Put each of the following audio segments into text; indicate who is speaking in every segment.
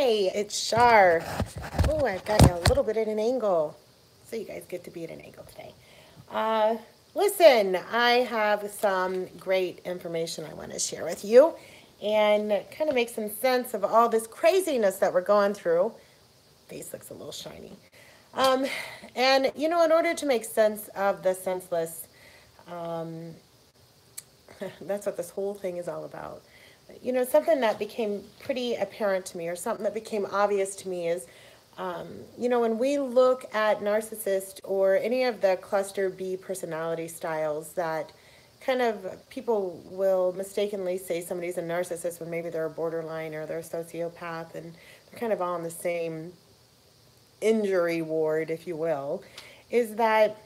Speaker 1: Hi, it's Shar. Oh, I've got you a little bit at an angle. So you guys get to be at an angle today. Uh, Listen, I have some great information I want to share with you and kind of make some sense of all this craziness that we're going through. Face looks a little shiny. Um, and, in order to make sense of the senseless, um, that's what this whole thing is all about. Something that became pretty apparent to me, or something that became obvious to me, is, when we look at narcissist or any of the cluster B personality styles that kind of people will mistakenly say somebody's a narcissist when maybe they're a borderline or they're a sociopath, and they're kind of all in the same injury ward, if you will, is that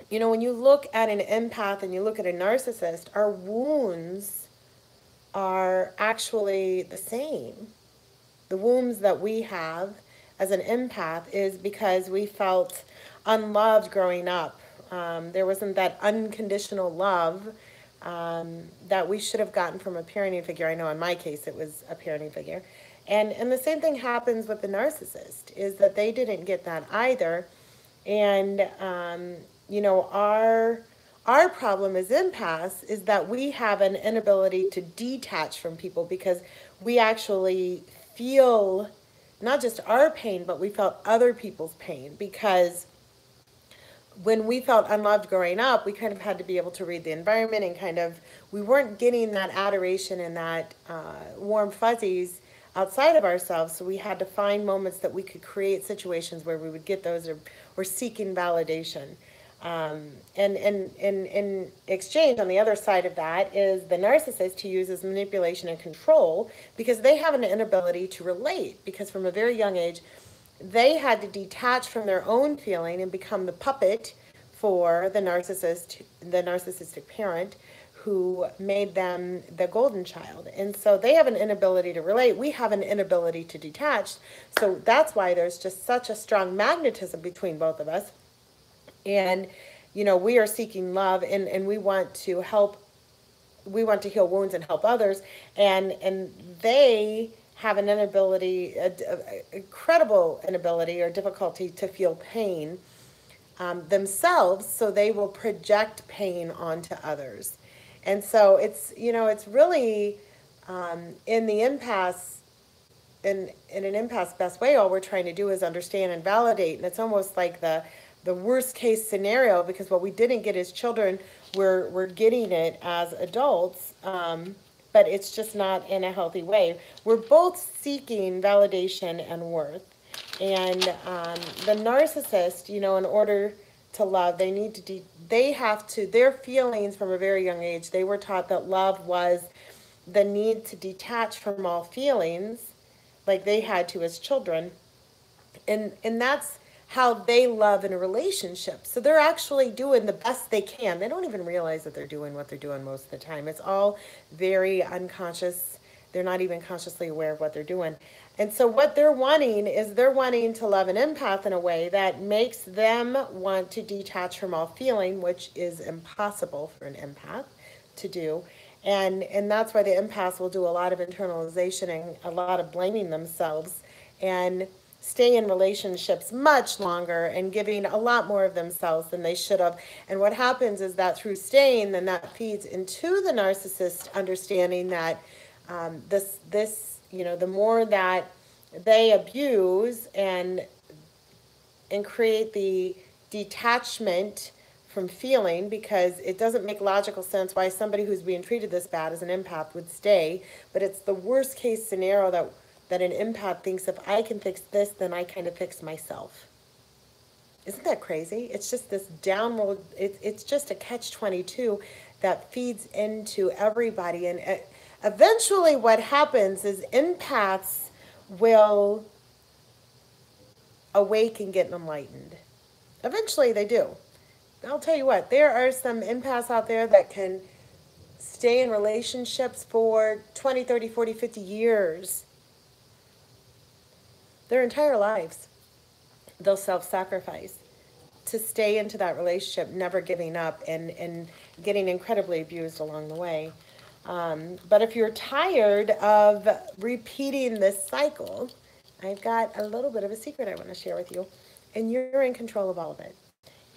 Speaker 1: when you look at an empath and you look at a narcissist, our wounds are actually the same. The wounds that we have as an empath is because we felt unloved growing up. There wasn't that unconditional love that we should have gotten from a parenting figure. I know in my case it was a parenting figure. And the same thing happens with the narcissist, is that they didn't get that either. And, our problem as empaths is that we have an inability to detach from people because we actually feel not just our pain, but we felt other people's pain, because when we felt unloved growing up, we kind of had to be able to read the environment, and kind of, we weren't getting that adoration and that warm fuzzies outside of ourselves. So we had to find moments that we could create situations where we would get those, or seeking validation. And in exchange, on the other side of that, is the narcissist, who uses manipulation and control because they have an inability to relate, because from a very young age, they had to detach from their own feeling and become the puppet for the narcissistic parent who made them the golden child. And so they have an inability to relate. We have an inability to detach. So that's why there's just such a strong magnetism between both of us. And, we are seeking love, and we want to help. We want to heal wounds and help others. And they have an inability, a incredible inability or difficulty to feel pain themselves, so they will project pain onto others. And so it's really in the impasse, in an impasse best way, all we're trying to do is understand and validate. And it's almost like the worst case scenario, because what we didn't get as children, we're getting it as adults. But it's just not in a healthy way. We're both seeking validation and worth. And the narcissist, in order to love, they have to, their feelings from a very young age, they were taught that love was the need to detach from all feelings, like they had to as children. And that's how they love in a relationship. So they're actually doing the best they can. They don't even realize that they're doing what they're doing most of the time. It's all very unconscious. They're not even consciously aware of what they're doing. And so what they're wanting is, they're wanting to love an empath in a way that makes them want to detach from all feeling, which is impossible for an empath to do. And that's why the empaths will do a lot of internalization and a lot of blaming themselves, and stay in relationships much longer and giving a lot more of themselves than they should have. And what happens is that through staying, then that feeds into the narcissist understanding that the more that they abuse and create the detachment from feeling, because it doesn't make logical sense why somebody who's being treated this bad as an empath would stay. But it's the worst case scenario that an empath thinks, if I can fix this, then I kind of fix myself. Isn't that crazy? It's just this downward, it's just a catch-22 that feeds into everybody. And eventually what happens is empaths will awake and get enlightened. Eventually they do. I'll tell you what, there are some empaths out there that can stay in relationships for 20, 30, 40, 50 years. Their entire lives. They'll self-sacrifice to stay into that relationship, never giving up, and getting incredibly abused along the way. But if you're tired of repeating this cycle, I've got a little bit of a secret I want to share with you, and you're in control of all of it.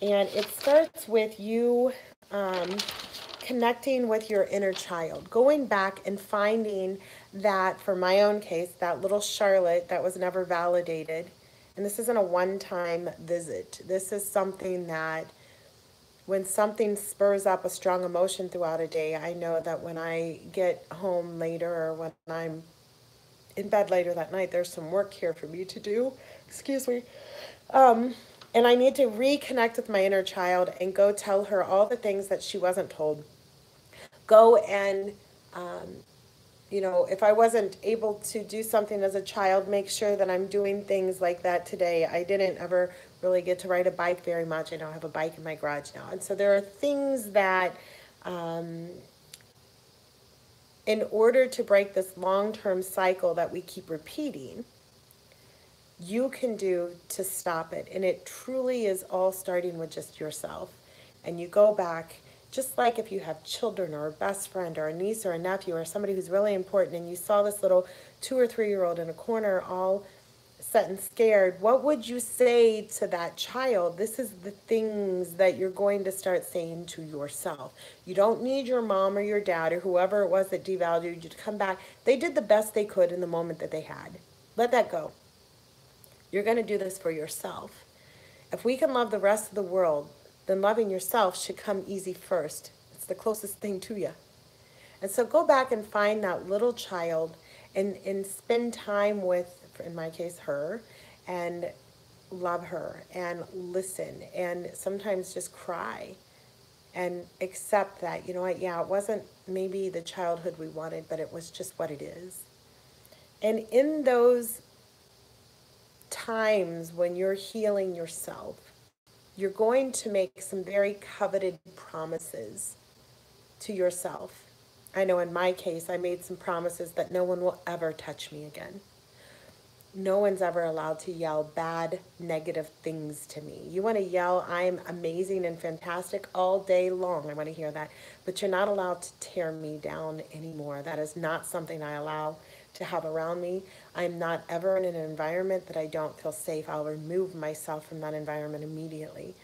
Speaker 1: And it starts with you connecting with your inner child, going back and finding that, for my own case, that little Charlotte that was never validated. And this isn't a one-time visit. This is something that when something spurs up a strong emotion throughout a day, I know that when I get home later or when I'm in bed later that night, there's some work here for me to do. Excuse me. And I need to reconnect with my inner child and go tell her all the things that she wasn't told. Go and, if I wasn't able to do something as a child, make sure that I'm doing things like that today. I didn't ever really get to ride a bike very much. I don't have a bike in my garage now. And so there are things that, in order to break this long-term cycle that we keep repeating, you can do to stop it. And it truly is all starting with just yourself. And you go back, just like if you have children or a best friend or a niece or a nephew or somebody who's really important, and you saw this little 2 or 3-year-old in a corner all set and scared, what would you say to that child? This is the things that you're going to start saying to yourself. You don't need your mom or your dad or whoever it was that devalued you to come back. They did the best they could in the moment that they had. Let that go. You're going to do this for yourself. If we can love the rest of the world, then loving yourself should come easy first. It's the closest thing to you. And so go back and find that little child and spend time with, in my case, her, and love her and listen and sometimes just cry and accept that, you know what, yeah, it wasn't maybe the childhood we wanted, but it was just what it is. And in those times when you're healing yourself, you're going to make some very coveted promises to yourself. I know in my case, I made some promises that no one will ever touch me again. No one's ever allowed to yell bad, negative things to me. You want to yell, I'm amazing and fantastic all day long. I want to hear that. But you're not allowed to tear me down anymore. That is not something I allow to have around me. I'm not ever in an environment that I don't feel safe. I'll remove myself from that environment immediately.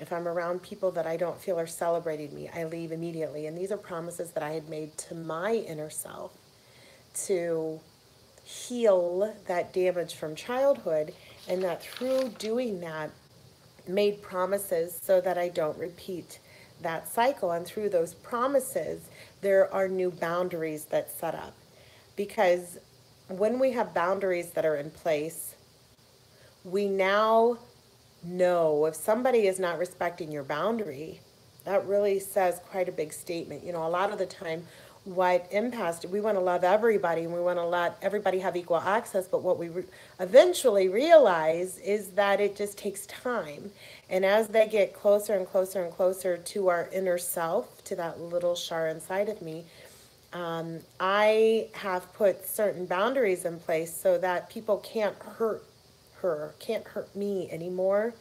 Speaker 1: If I'm around people that I don't feel are celebrating me, I leave immediately. And these are promises that I had made to my inner self to heal that damage from childhood, and that through doing that, made promises so that I don't repeat that cycle. And through those promises, there are new boundaries that set up. Because when we have boundaries that are in place, we now know if somebody is not respecting your boundary, that really says quite a big statement. You know, a lot of the time, what empaths do, we want to love everybody and we want to let everybody have equal access, but what we eventually realize is that it just takes time. And as they get closer and closer and closer to our inner self, to that little Shar inside of me, I have put certain boundaries in place so that people can't hurt her, can't hurt me anymore.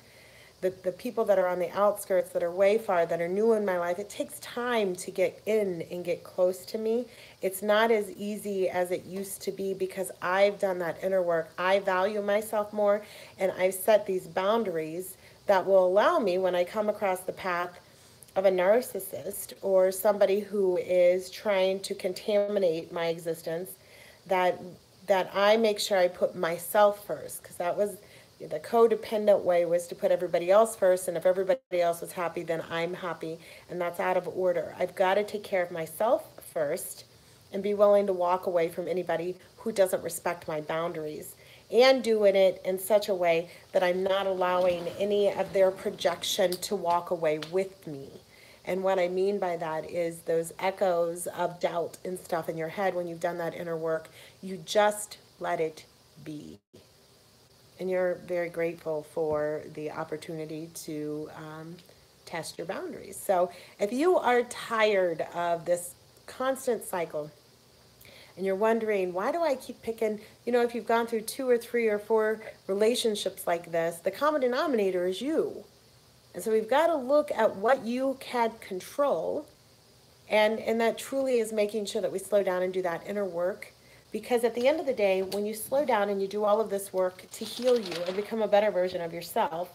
Speaker 1: The people that are on the outskirts, that are way far, that are new in my life, it takes time to get in and get close to me. It's not as easy as it used to be because I've done that inner work. I value myself more, and I've set these boundaries that will allow me, when I come across the path of a narcissist or somebody who is trying to contaminate my existence, that I make sure I put myself first, because that was the codependent way, was to put everybody else first, and if everybody else is happy, then I'm happy, and that's out of order. I've got to take care of myself first and be willing to walk away from anybody who doesn't respect my boundaries, and doing it in such a way that I'm not allowing any of their projection to walk away with me. And what I mean by that is those echoes of doubt and stuff in your head. When you've done that inner work, you just let it be. And you're very grateful for the opportunity to test your boundaries. So if you are tired of this constant cycle and you're wondering, why do I keep picking, if you've gone through 2 or 3 or 4 relationships like this, the common denominator is you. And so we've got to look at what you can control. And that truly is making sure that we slow down and do that inner work Because at the end of the day, when you slow down and you do all of this work to heal you and become a better version of yourself,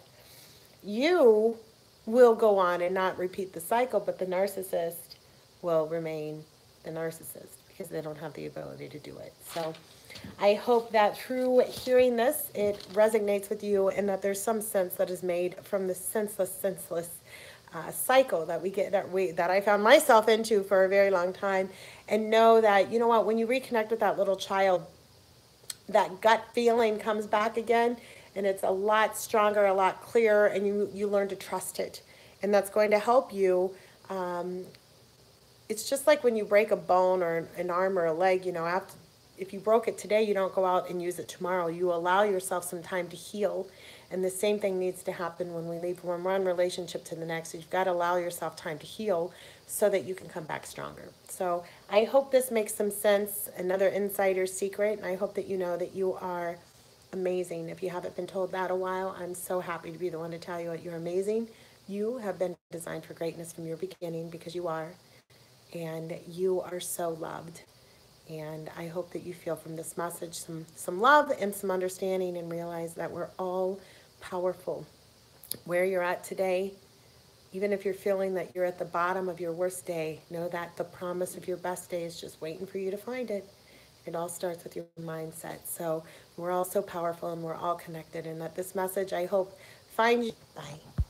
Speaker 1: you will go on and not repeat the cycle, but the narcissist will remain the narcissist because they don't have the ability to do it. So I hope that through hearing this, it resonates with you and that there's some sense that is made from the senseless cycle that we get that I found myself into for a very long time. And know that, you know what, when you reconnect with that little child, that gut feeling comes back again, and it's a lot stronger, a lot clearer, and you learn to trust it. And that's going to help you. It's just like when you break a bone or an arm or a leg, if you broke it today, you don't go out and use it tomorrow. You allow yourself some time to heal. And the same thing needs to happen when we leave from one relationship to the next. You've got to allow yourself time to heal so that you can come back stronger. So I hope this makes some sense, another insider's secret. And I hope that you know that you are amazing. If you haven't been told that a while, I'm so happy to be the one to tell you that you're amazing. You have been designed for greatness from your beginning, because you are. And you are so loved. And I hope that you feel from this message some love and some understanding, and realize that we're all powerful. Where you're at today, even if you're feeling that you're at the bottom of your worst day, know that the promise of your best day is just waiting for you to find it. It all starts with your mindset. So we're all so powerful, and we're all connected. And that this message, I hope, finds you. Bye.